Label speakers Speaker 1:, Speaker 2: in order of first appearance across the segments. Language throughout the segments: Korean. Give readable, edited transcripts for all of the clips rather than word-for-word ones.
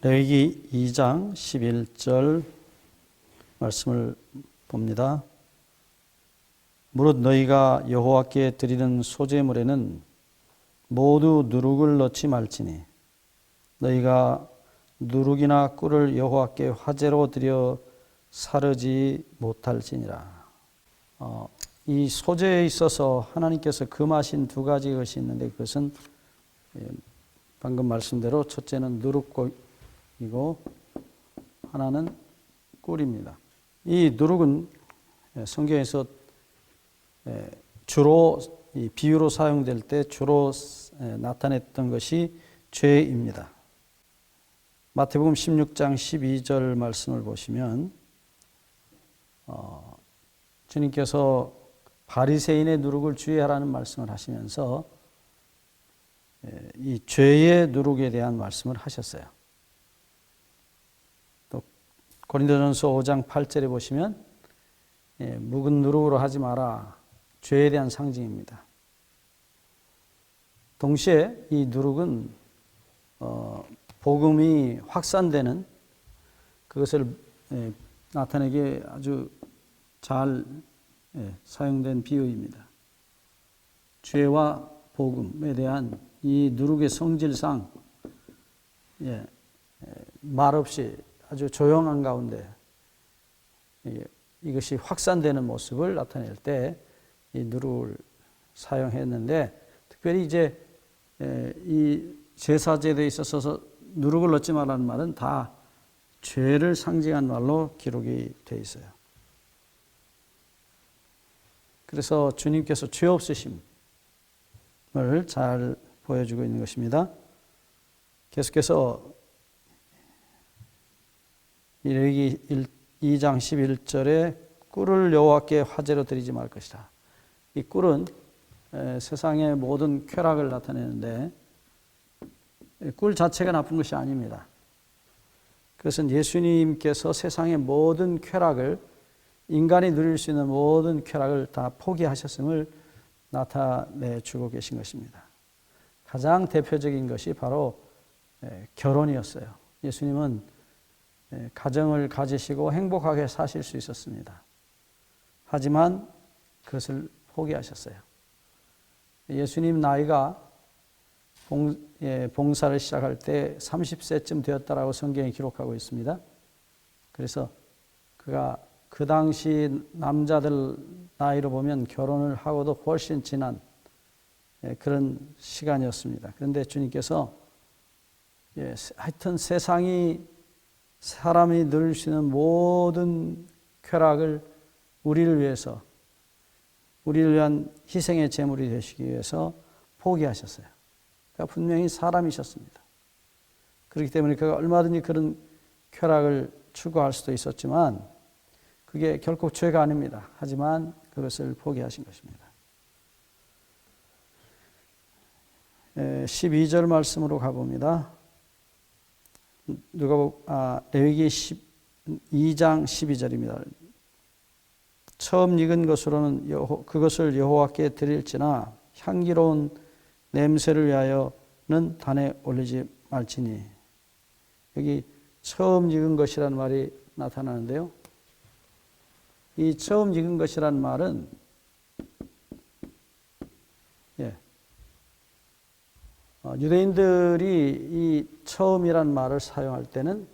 Speaker 1: 레위기 2장 11절 말씀을 봅니다. 무릇 너희가 여호와께 드리는 소제물에는 모두 누룩을 넣지 말지니 너희가 누룩이나 꿀을 여호와께 화제로 드려 사르지 못할지니라. 이 소제에 있어서 하나님께서 금하신 두 가지 것이 있는데 그것은 방금 말씀대로 첫째는 누룩이고 하나는 꿀입니다. 이 누룩은 성경에서 주로 비유로 사용될 때 주로 나타냈던 것이 죄입니다. 마태복음 16장 12절 말씀을 보시면 주님께서 바리새인의 누룩을 주의하라는 말씀을 하시면서 이 죄의 누룩에 대한 말씀을 하셨어요. 또 고린도전서 5장 8절에 보시면 묵은 누룩으로 하지 마라. 죄에 대한 상징입니다. 동시에 이 누룩은 복음이 확산되는 그것을 나타내기에 아주 잘 사용된 비유입니다. 죄와 복음에 대한 이 누룩의 성질상 말없이 아주 조용한 가운데 이것이 확산되는 모습을 나타낼 때 이 누룩을 사용했는데 특별히 이제 이 제사제도에 있어서 누룩을 넣지 말라는 말은 다 죄를 상징한 말로 기록이 되어 있어요. 그래서 주님께서 죄 없으심을 잘 보여주고 있는 것입니다. 계속해서 레위기 2장 11절에 꿀을 여호와께 화제로 드리지 말 것이다. 이 꿀은 세상의 모든 쾌락을 나타내는데 꿀 자체가 나쁜 것이 아닙니다. 그것은 예수님께서 세상의 모든 쾌락을 인간이 누릴 수 있는 모든 쾌락을 다 포기하셨음을 나타내 주고 계신 것입니다. 가장 대표적인 것이 바로 결혼이었어요. 예수님은 가정을 가지시고 행복하게 사실 수 있었습니다. 하지만 그것을 포기하셨어요. 예수님 나이가 봉사를 시작할 때 30세쯤 되었다라고 성경에 기록하고 있습니다. 그래서 그가 그 당시 남자들 나이로 보면 결혼을 하고도 훨씬 지난 그런 시간이었습니다. 그런데 주님께서 하여튼 세상이 사람이 누릴 수 있는 모든 쾌락을 우리를 위해서 우리를 위한 희생의 제물이 되시기 위해서 포기하셨어요. 그러니까 분명히 사람이셨습니다. 그렇기 때문에 그가 얼마든지 그런 쾌락을 추구할 수도 있었지만 그게 결코 죄가 아닙니다. 하지만 그것을 포기하신 것입니다. 12절 말씀으로 가봅니다. 레위기 2장 12절입니다. 처음 익은 것으로는 그것을 여호와께 드릴지나 향기로운 냄새를 위하여는 단에 올리지 말지니. 여기 처음 익은 것이라는 말이 나타나는데요. 이 처음 익은 것이라는 말은 유대인들이 이 처음이라는 말을 사용할 때는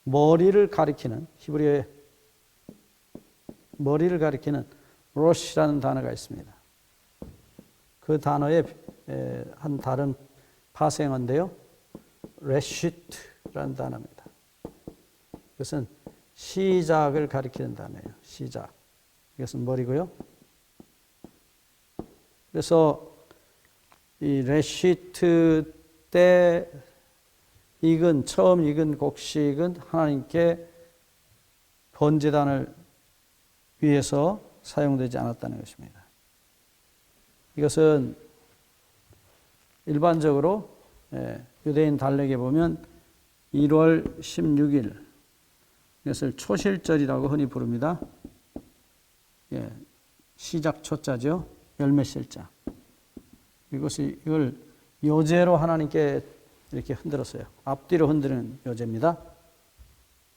Speaker 1: 머리를 가리키는 히브리어의 머리를 가리키는 로시라는 단어가 있습니다. 그 단어의 한 다른 파생어인데요. 레시트라는 단어입니다. 그것은 시작을 가리키는 단어예요. 시작. 이것은 머리고요. 그래서 이 레시트 때 처음 익은 곡식은 하나님께 번제단을 위해서 사용되지 않았다는 것입니다. 이것은 일반적으로 유대인 달력에 보면 1월 16일 이것을 초실절이라고 흔히 부릅니다. 시작 초자죠. 열매실자. 이걸 요제로 하나님께 이렇게 흔들었어요. 앞뒤로 흔드는 요제입니다.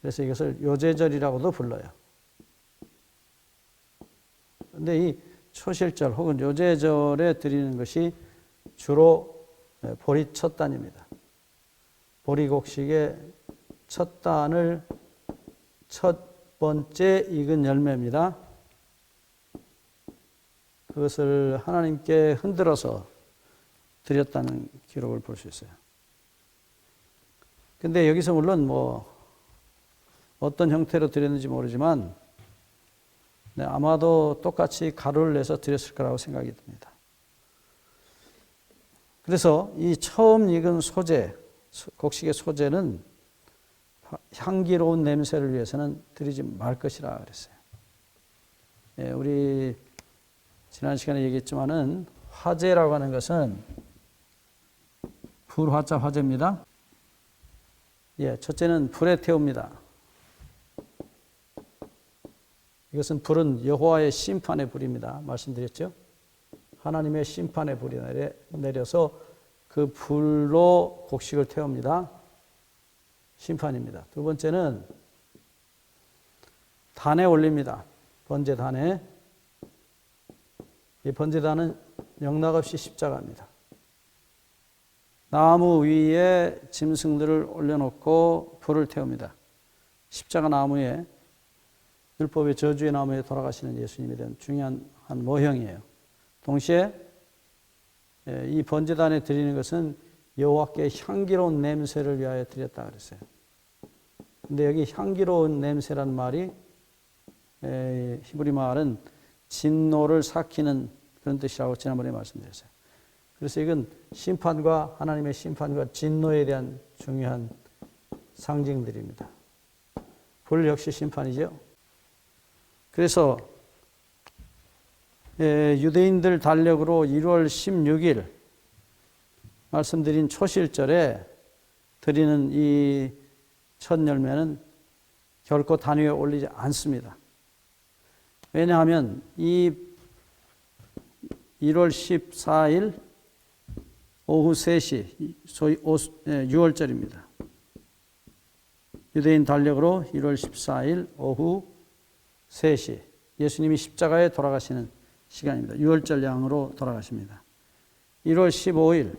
Speaker 1: 그래서 이것을 요제절이라고도 불러요. 근데 이 초실절 혹은 요제절에 드리는 것이 주로 보리 첫 단입니다. 보리곡식의 첫 단을 첫 번째 익은 열매입니다. 그것을 하나님께 흔들어서 드렸다는 기록을 볼 수 있어요. 근데 여기서 물론 어떤 형태로 드렸는지 모르지만 아마도 똑같이 가루를 내서 드렸을 거라고 생각이 듭니다. 그래서 이 처음 익은 소재, 곡식의 소재는 향기로운 냄새를 위해서는 드리지 말 것이라 그랬어요. 예, 우리 지난 시간에 얘기했지만은 화제라고 하는 것은 불화자 화제입니다. 예, 첫째는 불에 태웁니다. 이것은 불은 여호와의 심판의 불입니다. 말씀드렸죠? 하나님의 심판의 불이 내려서 그 불로 곡식을 태웁니다. 심판입니다. 두 번째는 단에 올립니다. 번제단에. 이 번제단은 영락없이 십자가입니다. 나무 위에 짐승들을 올려놓고 불을 태웁니다. 십자가 나무에, 율법의 저주의 나무에 돌아가시는 예수님에 대한 중요한 한 모형이에요. 동시에 이 번제단에 드리는 것은 여호와께 향기로운 냄새를 위하여 드렸다 그랬어요. 근데 여기 향기로운 냄새라는 말이 히브리 말은 진노를 삭히는 그런 뜻이라고 지난번에 말씀드렸어요. 그래서 이건 심판과 하나님의 심판과 진노에 대한 중요한 상징들입니다. 불 역시 심판이죠. 그래서 유대인들 달력으로 1월 16일 말씀드린 초실절에 드리는 이 첫 열매는 결코 단 위에 올리지 않습니다. 왜냐하면 이 1월 14일 오후 3시, 소위 6월절입니다. 유대인 달력으로 1월 14일 오후 3시, 예수님이 십자가에 돌아가시는 시간입니다. 6월절 양으로 돌아가십니다. 1월 15일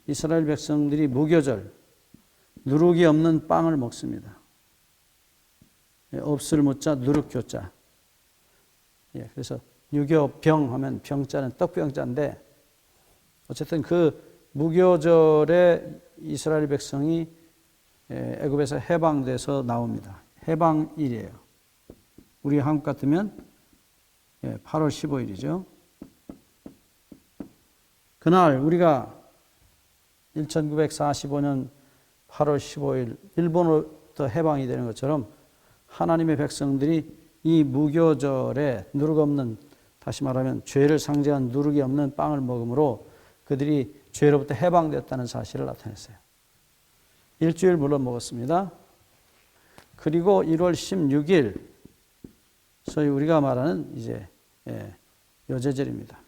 Speaker 1: 이스라엘 백성들이 무교절, 누룩이 없는 빵을 먹습니다. 없을 무자, 누룩교자. 그래서 유교병 하면 병자는 떡병자인데 어쨌든 그 무교절에 이스라엘 백성이 애굽에서 해방돼서 나옵니다. 해방일이에요. 우리 한국 같으면 8월 15일이죠. 그날 우리가 1945년 8월 15일 일본으로부터 해방이 되는 것처럼 하나님의 백성들이 이 무교절에 누룩 없는, 다시 말하면 죄를 상징한 누룩이 없는 빵을 먹음으로 그들이 죄로부터 해방됐다는 사실을 나타냈어요. 일주일 물론 먹었습니다. 그리고 1월 16일 소위 우리가 말하는 이제 요제절입니다.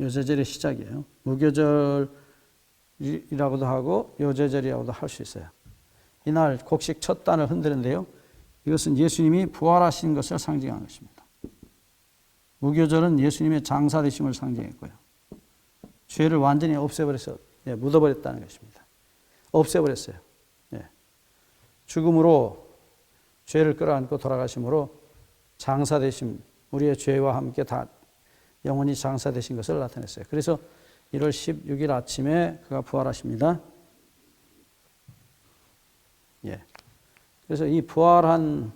Speaker 1: 요제절의 시작이에요. 무교절이라고도 하고 요제절이라고도 할 수 있어요. 이날 곡식 첫 단을 흔드는데요. 이것은 예수님이 부활하신 것을 상징한 것입니다. 무교절은 예수님의 장사되심을 상징했고요. 죄를 완전히 없애버려서 묻어버렸다는 것입니다. 없애버렸어요. 죽음으로 죄를 끌어안고 돌아가심으로 장사되심, 우리의 죄와 함께 다 영원히 장사되신 것을 나타냈어요. 그래서 1월 16일 아침에 그가 부활하십니다. 그래서 이 부활한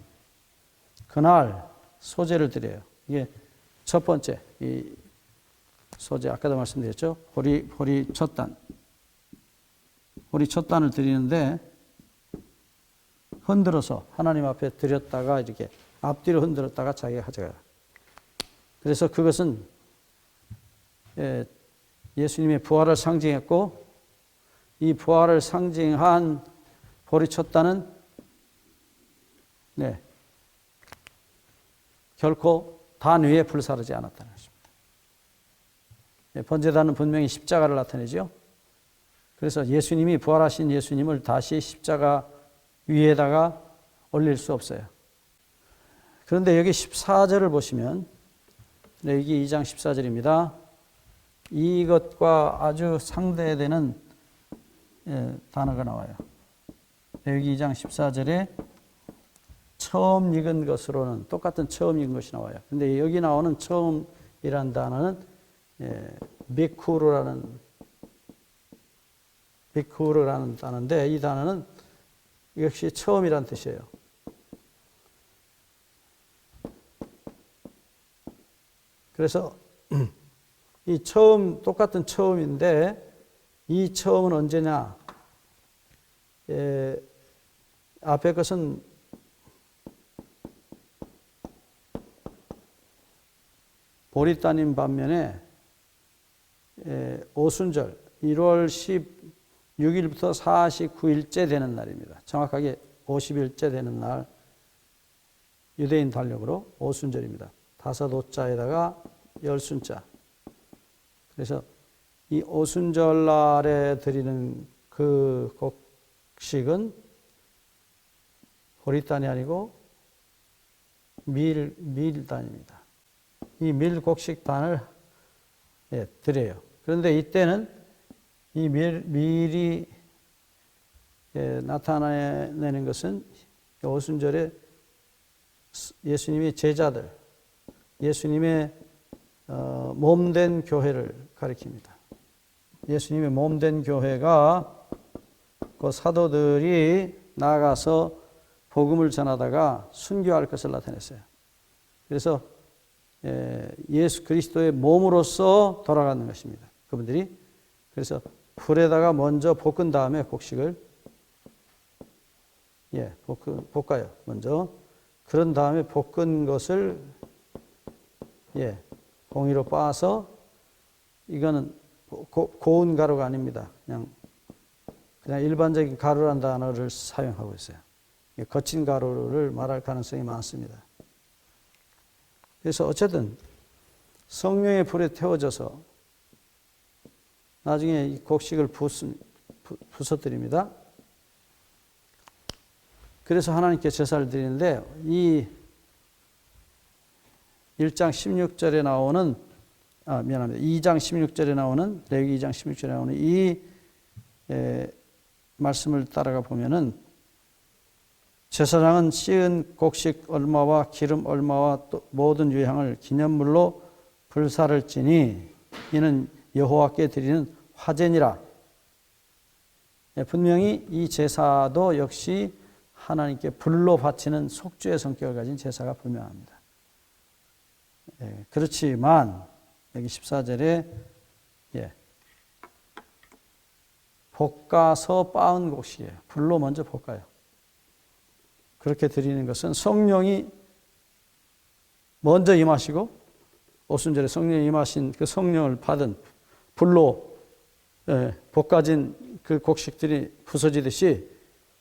Speaker 1: 그날 소제를 드려요. 이게 첫 번째, 이 소제, 아까도 말씀드렸죠. 보리 첫 단. 보리 첫 단을 드리는데 흔들어서 하나님 앞에 드렸다가 이렇게 앞뒤로 흔들었다가 자기가 가져가요. 그래서 그것은 예수님의 부활을 상징했고 이 부활을 상징한 보리 첫 단은 결코 단 위에 불사르지 않았다는 것입니다. 번제단은 분명히 십자가를 나타내죠. 그래서 예수님이 부활하신 예수님을 다시 십자가 위에다가 올릴 수 없어요. 그런데 여기 14절을 보시면 레위기 2장 14절입니다. 이것과 아주 상대되는 단어가 나와요. 레위기 2장 14절에 처음 익은 것으로는 똑같은 처음 익은 것이 나와요. 근데 여기 나오는 처음이라는 단어는 비쿠르라는 단어인데 이 단어는 역시 처음이란 뜻이에요. 그래서 이 처음 똑같은 처음인데 이 처음은 언제냐? 앞에 것은 보리따님 반면에 오순절 1월 16일부터 49일째 되는 날입니다. 정확하게 50일째 되는 날 유대인 달력으로 오순절입니다. 5오자에다가 열순자. 그래서 이 오순절날에 드리는 그 곡식은 보리단이 아니고 밀단입니다. 이 밀곡식단을 드려요. 그런데 이때는 이 밀이 나타내는 것은 오순절에 예수님의 제자들, 예수님의 몸된 교회를 가리킵니다. 예수님의 몸된 교회가 그 사도들이 나가서 복음을 전하다가 순교할 것을 나타냈어요. 그래서 예수 그리스도의 몸으로서 돌아가는 것입니다. 그분들이 그래서 불에다가 먼저 볶은 다음에 곡식을 볶아요. 먼저 그런 다음에 볶은 것을 공의로 빻아서 이거는 고운 가루가 아닙니다. 그냥 일반적인 가루란 단어를 사용하고 있어요. 거친 가루를 말할 가능성이 많습니다. 그래서 어쨌든 성령의 불에 태워져서 나중에 이 곡식을 부숴드립니다. 그래서 하나님께 제사를 드리는데 이 1장 16절에 나오는 2장 16절에 나오는 레위기 2장 16절에 나오는 이 말씀을 따라가 보면은 제사장은 씌은 곡식 얼마와 기름 얼마와 또 모든 유향을 기념물로 불사를 지니 이는 여호와께 드리는 화제니라. 분명히 이 제사도 역시 하나님께 불로 바치는 속죄의 성격을 가진 제사가 분명합니다. 그렇지만 여기 14절에 볶아서 빻은 곡식이에요. 불로 먼저 볶아요. 그렇게 드리는 것은 성령이 먼저 임하시고 오순절에 성령이 임하신 그 성령을 받은 불로 볶아진 그 곡식들이 부서지듯이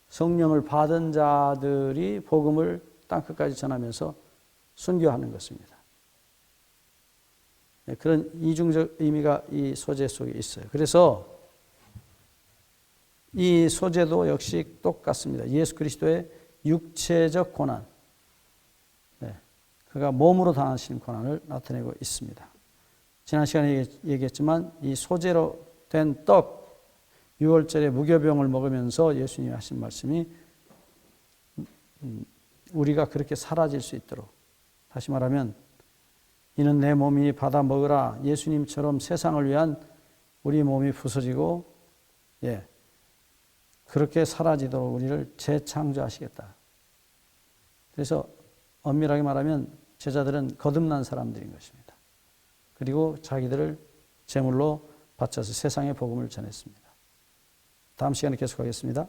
Speaker 1: 성령을 받은 자들이 복음을 땅끝까지 전하면서 순교하는 것입니다. 그런 이중적 의미가 이 소재 속에 있어요. 그래서 이 소재도 역시 똑같습니다. 예수 그리스도의 육체적 고난, 그가 몸으로 당하신 고난을 나타내고 있습니다. 지난 시간에 얘기했지만 이 소재로 된 떡, 6월절에 무교병을 먹으면서 예수님이 하신 말씀이 우리가 그렇게 사라질 수 있도록, 다시 말하면 이는 내 몸이 받아 먹으라. 예수님처럼 세상을 위한 우리 몸이 부서지고 그렇게 사라지도록 우리를 재창조하시겠다. 그래서 엄밀하게 말하면 제자들은 거듭난 사람들인 것입니다. 그리고 자기들을 제물로 바쳐서 세상의 복음을 전했습니다. 다음 시간에 계속하겠습니다.